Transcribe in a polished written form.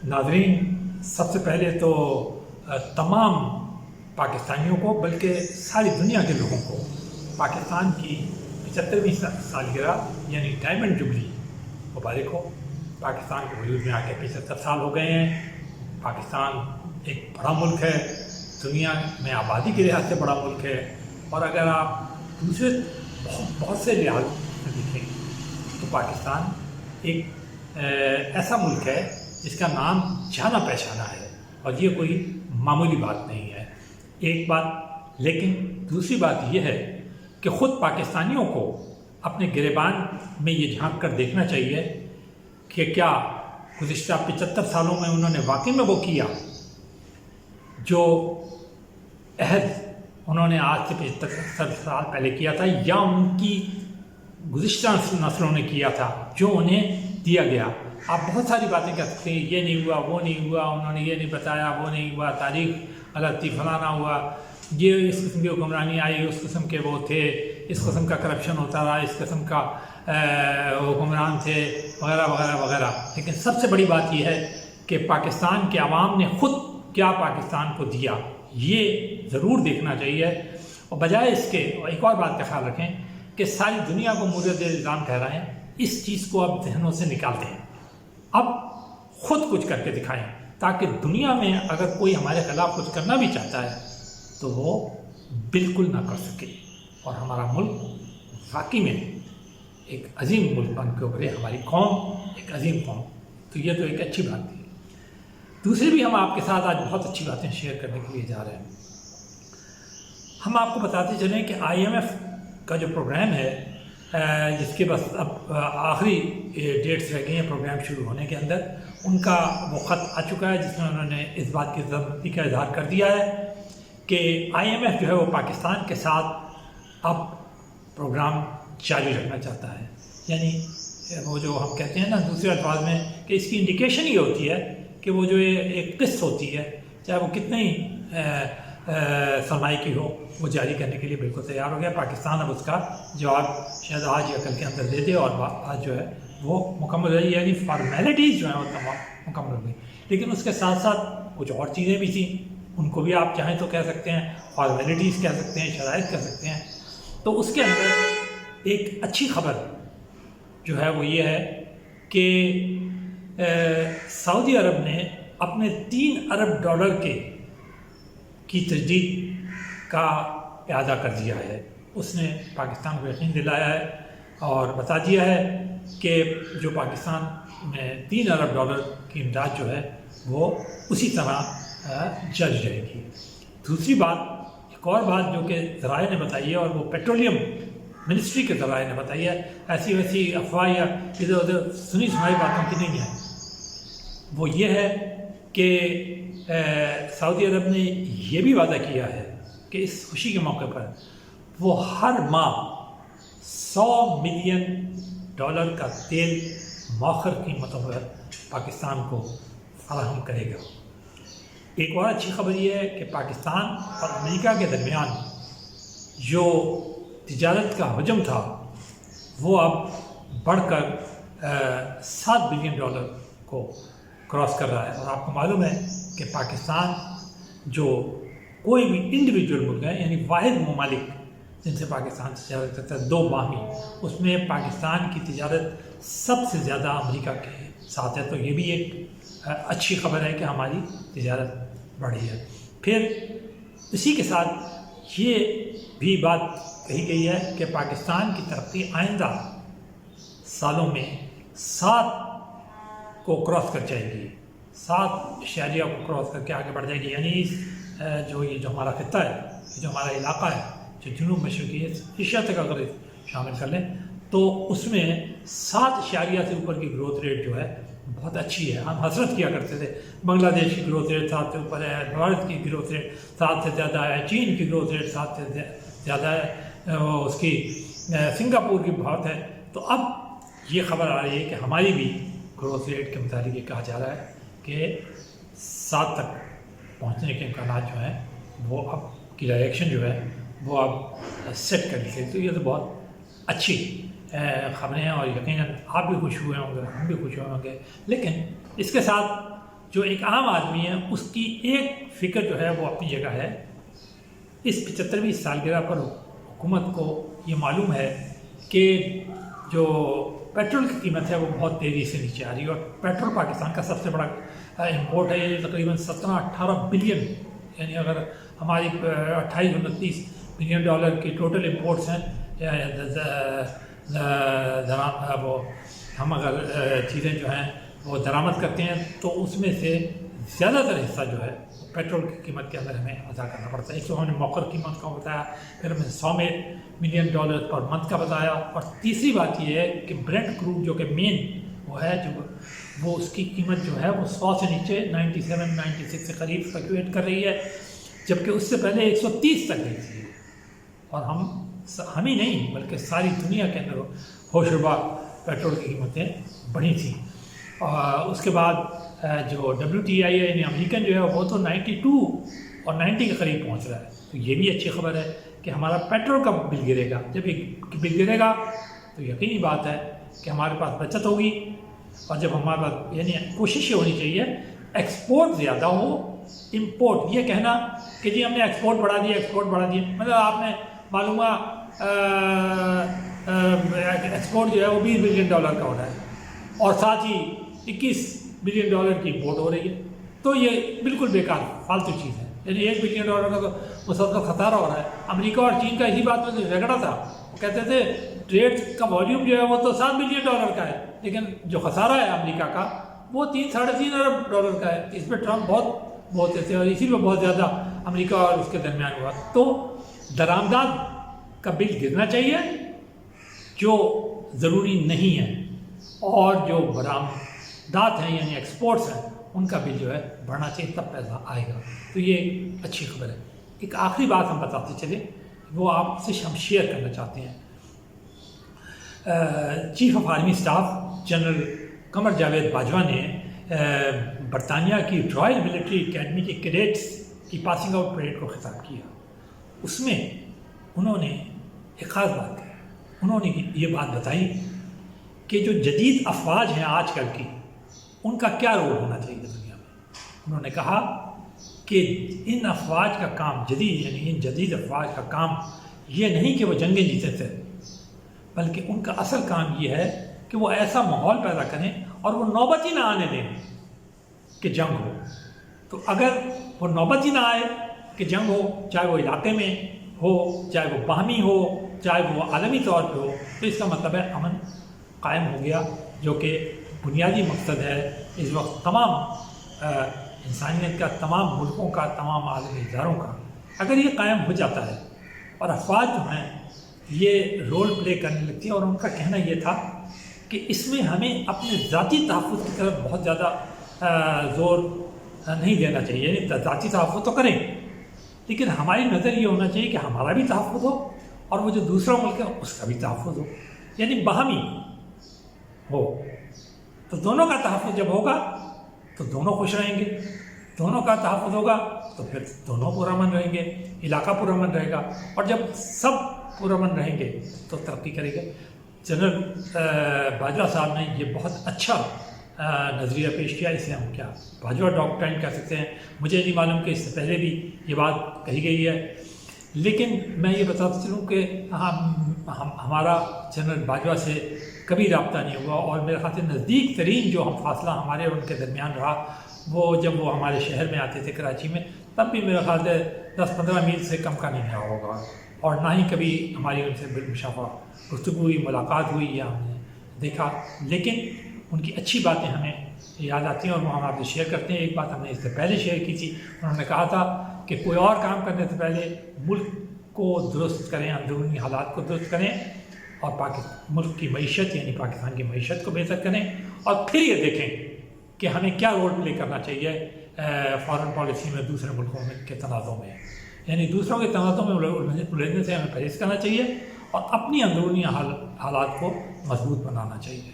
ناظرین، سب سے پہلے تو تمام پاکستانیوں کو بلکہ ساری دنیا کے لوگوں کو پاکستان کی 75ویں سالگرہ یعنی ڈائمنڈ جبلی مبارک ہو۔ پاکستان کے وجود میں آ کے 75 سال ہو گئے ہیں۔ پاکستان ایک بڑا ملک ہے، دنیا میں آبادی کے لحاظ سے بڑا ملک ہے، اور اگر آپ دوسرے بہت سے لحاظ سے دیکھیں تو پاکستان ایک ایسا ملک ہے جس کا نام جانا پہچانا ہے، اور یہ کوئی معمولی بات نہیں ہے۔ ایک بات، لیکن دوسری بات یہ ہے کہ خود پاکستانیوں کو اپنے گریبان میں یہ جھانک کر دیکھنا چاہیے کہ کیا گزشتہ 75 سالوں میں انہوں نے واقعی میں وہ کیا جو عہد انہوں نے آج سے 75 سال پہلے کیا تھا، یا ان کی گزشتہ نسلوں نے کیا تھا جو انہیں دیا گیا۔ آپ بہت ساری باتیں کہہ سکتے ہیں، یہ نہیں ہوا، وہ نہیں ہوا، انہوں نے یہ نہیں بتایا، وہ نہیں ہوا، تاریخ غلط تھی، فلانا ہوا، یہ اس قسم کی حکمرانی آئی، اس قسم کے وہ تھے، اس قسم کا کرپشن ہوتا رہا، اس قسم کا حکمران تھے، وغیرہ وغیرہ وغیرہ۔ لیکن سب سے بڑی بات یہ ہے کہ پاکستان کے عوام نے خود کیا پاکستان کو دیا، یہ ضرور دیکھنا چاہیے۔ اور بجائے اس کے ایک اور بات کا خیال رکھیں کہ ساری دنیا کو مورد الزام ٹھہرائیں، اس چیز کو اب ذہنوں سے نکال دیں، اب خود کچھ کر کے دکھائیں، تاکہ دنیا میں اگر کوئی ہمارے خلاف کچھ کرنا بھی چاہتا ہے تو وہ بالکل نہ کر سکے، اور ہمارا ملک واقعی میں ایک عظیم ملک بن کے ابھرے، ہماری قوم ایک عظیم قوم۔ تو یہ تو ایک اچھی بات تھی۔ دوسری بھی ہم آپ کے ساتھ آج بہت اچھی باتیں شیئر کرنے کے لیے جا رہے ہیں۔ ہم آپ کو بتاتے چلیں کہ IMF کا جو پروگرام ہے، جس کے بس اب آخری ڈیٹس رہ گئی ہیں پروگرام شروع ہونے کے اندر، ان کا وہ خط آ چکا ہے جس میں انہوں نے اس بات کی ضرورتی کا اظہار کر دیا ہے کہ IMF جو ہے وہ پاکستان کے ساتھ اب پروگرام جاری رکھنا چاہتا ہے۔ یعنی وہ جو ہم کہتے ہیں نا دوسرے الفاظ میں کہ اس کی انڈیکیشن یہ ہوتی ہے کہ وہ جو ایک قسط ہوتی ہے، چاہے وہ کتنے ہی سرمائی کی ہو، وہ جاری کرنے کے لیے بالکل تیار ہو گیا۔ پاکستان اب اس کا جواب شاید آج یا کل کے اندر دے دے، اور آج جو ہے وہ مکمل ہے، یعنی فارمیلٹیز جو ہیں وہ تمام مکمل ہو گئی۔ لیکن اس کے ساتھ ساتھ کچھ اور چیزیں بھی تھیں، ان کو بھی آپ چاہیں تو کہہ سکتے ہیں، فارمیلٹیز کہہ سکتے ہیں، شرائط کہہ سکتے ہیں۔ تو اس کے اندر ایک اچھی خبر جو ہے وہ یہ ہے کہ سعودی عرب نے اپنے $3 ارب کی تجدید کا اعادہ کر دیا ہے۔ اس نے پاکستان کو یقین دلایا ہے اور بتا دیا ہے کہ جو پاکستان میں $3 ارب کی امداد جو ہے وہ اسی طرح جاری رہے گی۔ دوسری بات، ایک اور بات جو کہ ذرائع نے بتائی ہے، اور وہ پیٹرولیم منسٹری کے ذرائع نے بتائی ہے، ایسی ویسی افواہ یا ادھر ادھر سنی سنائی باتوں کی نہیں ہے، وہ یہ ہے کہ سعودی عرب نے یہ بھی وعدہ کیا ہے کہ اس خوشی کے موقع پر وہ ہر ماہ $100 ملین کا تیل مؤخر قیمتوں پر پاکستان کو فراہم کرے گا۔ ایک اور اچھی خبر یہ ہے کہ پاکستان اور امریکہ کے درمیان جو تجارت کا حجم تھا وہ اب بڑھ کر $7 بلین کو کراس کر رہا ہے۔ اور آپ کو معلوم ہے کہ پاکستان جو کوئی بھی انڈیویجول ملک ہے، یعنی واحد ممالک جن سے پاکستان تجارت کرتا ہے، 2 باہمی، اس میں پاکستان کی تجارت سب سے زیادہ امریکہ کے ساتھ ہے۔ تو یہ بھی ایک اچھی خبر ہے کہ ہماری تجارت بڑھی ہے۔ پھر اسی کے ساتھ یہ بھی بات کہی گئی ہے کہ پاکستان کی ترقی آئندہ سالوں میں 7 کو کراس کر جائے گی، 7 کو کراس کر کے آگے بڑھ جائے گی۔ یعنی یہ جو ہمارا خطہ ہے، جو ہمارا علاقہ ہے، جو جنوب مشرقی ایشیا تک اگر شامل کر لیں تو اس میں 7 سے اوپر کی گروتھ ریٹ جو ہے بہت اچھی ہے۔ ہم حسرت کیا کرتے تھے، بنگلہ دیش کی گروتھ ریٹ 7 سے اوپر ہے، بھارت کی گروتھ ریٹ 7 سے زیادہ ہے، چین کی گروتھ ریٹ 7 سے زیادہ ہے، اس کی سنگاپور کی بہت ہے۔ تو اب یہ خبر آ رہی ہے کہ ہماری بھی گروتھ ریٹ کے متعلق یہ کہا جا رہا ہے کہ 7 تک پہنچنے کے امکانات جو ہیں وہ اب کی ڈائریکشن جو ہے وہ اب سیٹ کر لی گئی۔ تو یہ تو بہت اچھی خبریں ہیں، اور یقیناً آپ بھی خوش ہوئے ہوں گے، ہم بھی خوش ہوئے ہوں گے۔ لیکن اس کے ساتھ جو ایک عام آدمی ہے اس کی ایک فکر جو ہے وہ اپنی جگہ ہے. اس 75ویں سالگرہ پر حکومت کو یہ معلوم ہے کہ جو پیٹرول کی قیمت ہے وہ بہت تیزی سے نیچے آ رہی ہے، اور پیٹرول پاکستان کا سب سے بڑا امپورٹ ہے. یہ تقریباً 17-18 بلین، یعنی اگر ہماری 28-29 بلین ڈالر کی ٹوٹل امپورٹس ہیں، وہ ہم اگر چیزیں جو ہیں وہ درآمد کرتے ہیں تو اس میں سے زیادہ تر حصہ جو ہے پیٹرول کی قیمت کے اندر ہمیں ادا کرنا پڑتا ہے. ایک تو ہم نے موقر قیمت کا بتایا، پھر ہم نے $100 ملین پر منتھ کا بتایا، اور تیسری بات یہ ہے کہ برنٹ کروڈ جو کہ مین وہ ہے، جو وہ اس کی قیمت جو ہے وہ 100 سے نیچے 97-96 کے قریب فلیکچویٹ کر رہی ہے، جبکہ اس سے پہلے 130 تک گئی تھی. اور ہم ہی نہیں بلکہ ساری دنیا کے اندر ہوشربا پیٹرول کی قیمتیں بڑھی تھیں. اور اس کے بعد جو WTI ہے یعنی امریکن جو ہے وہ تو 92 اور 90 کے قریب پہنچ رہا ہے. تو یہ بھی اچھی خبر ہے کہ ہمارا پیٹرول کا بل گرے گا. جب ایک بل گرے گا تو یقینی بات ہے کہ ہمارے پاس بچت ہوگی، اور جب ہمارے پاس یعنی کوشش یہ ہونی چاہیے ایکسپورٹ زیادہ ہو. امپورٹ یہ کہنا کہ جی ہم نے ایکسپورٹ بڑھا دیا، مطلب آپ نے معلوم ایکسپورٹ جو ہے وہ $20 بلین کا ہو رہا ہے اور ساتھ ہی $21 بلین کی امپورٹ ہو رہی ہے، تو یہ بالکل بیکار فالتو چیز ہے. یعنی $1 بلین کا تو مسلسل خسارہ ہو رہا ہے. امریکہ اور چین کا اسی بات میں جھگڑا تھا، وہ کہتے تھے ٹریڈ کا والیوم جو ہے وہ تو $7 بلین کا ہے، لیکن جو خسارہ ہے امریکہ کا وہ $3-3.5 ارب کا ہے. اس پہ ٹرمپ بہت بولتے تھے اور اسی پہ بہت زیادہ امریکہ اور اس کے درمیان ہوا. تو درآمدات کا بل گرنا چاہیے جو ضروری نہیں ہے، اور جو برآمدات ہیں یعنی ایکسپورٹس ہیں ان کا بل جو ہے بڑھنا چاہیے، تب پیسہ آئے گا. تو یہ اچھی خبر ہے. ایک آخری بات ہم بتاتے چلیں، وہ آپ سے ہم شیئر کرنا چاہتے ہیں. Chief of army staff general Qamar Javed Bajwa نے برطانیہ کی رائل ملٹری اکیڈمی کے کیڈیٹس کی پاسنگ آؤٹ پریڈ کو خطاب کیا. اس میں انہوں نے ایک خاص بات کہی. انہوں نے یہ بات بتائی کہ جو جدید افواج ہیں آج کل کی، ان کا کیا رول ہونا چاہیے دنیا میں. انہوں نے کہا کہ ان افواج کا کام یعنی ان جدید افواج کا کام یہ نہیں کہ وہ جنگیں جیتے تھے، بلکہ ان کا اصل کام یہ ہے کہ وہ ایسا ماحول پیدا کریں اور وہ نوبت ہی نہ آنے دیں کہ جنگ ہو. تو اگر وہ نوبت ہی نہ آئے کہ جنگ ہو، چاہے وہ علاقے میں ہو، چاہے وہ باہمی ہو، چاہے وہ عالمی طور پہ ہو، تو اس کا مطلب ہے امن قائم ہو گیا، جو کہ بنیادی مقصد ہے اس وقت تمام انسانیت کا، تمام ملکوں کا، تمام عالمی اداروں کا. اگر یہ قائم ہو جاتا ہے اور افواج جو ہیں یہ رول پلے کرنے لگتی ہیں، اور ان کا کہنا یہ تھا کہ اس میں ہمیں اپنے ذاتی تحفظ کی طرف بہت زیادہ زور نہیں دینا چاہیے. یعنی ذاتی تحفظ تو کریں، لیکن ہماری نظر یہ ہونا چاہیے کہ ہمارا بھی تحفظ ہو اور وہ جو دوسرا ملک ہے اس کا بھی تحفظ ہو، یعنی باہمی ہو. تو دونوں کا تحفظ جب ہوگا تو دونوں خوش رہیں گے، دونوں کا تحفظ ہوگا تو پھر دونوں پرامن رہیں گے، علاقہ پرامن رہے گا، اور جب سب پرامن رہیں گے تو ترقی کرے گا. جنرل باجوہ صاحب نے یہ بہت اچھا نظریہ پیش کیا. اسے ہم کیا باجوہ ڈاکٹرائن کہہ سکتے ہیں. مجھے نہیں معلوم کہ اس سے پہلے بھی یہ بات کہی گئی ہے، لیکن میں یہ بتاتا چلوں کہ ہمارا جنرل باجوہ سے کبھی رابطہ نہیں ہوا، اور میرے خیال سے نزدیک ترین جو ہم فاصلہ ہمارے اور ان کے درمیان رہا وہ جب وہ ہمارے شہر میں آتے تھے کراچی میں، تب بھی میرے خیال سے 10-15 میل سے کم کا نہیں رہا ہوگا، اور نہ ہی کبھی ہماری ان سے بالمشافہ گفتگو ہوئی، ملاقات ہوئی یا ہم نے دیکھا. لیکن ان کی اچھی باتیں ہمیں یاد آتی ہیں اور وہ ہم آپ سے شیئر کرتے ہیں. ایک بات ہم نے اس سے پہلے شیئر کی تھی، انہوں نے کہا تھا کہ کوئی اور کام کرنے سے پہلے ملک کو درست کریں، اندرونی حالات کو درست کریں، اور ملک کی معیشت یعنی پاکستان کی معیشت کو بہتر کریں، اور پھر یہ دیکھیں کہ ہمیں کیا رول پلے کرنا چاہیے فارن پالیسی میں دوسرے ملکوں کے تنازع میں. یعنی دوسروں کے تنازع میں الجھنے سے ہمیں پرہیز کرنا چاہیے اور اپنی اندرونی حالات کو مضبوط بنانا چاہیے.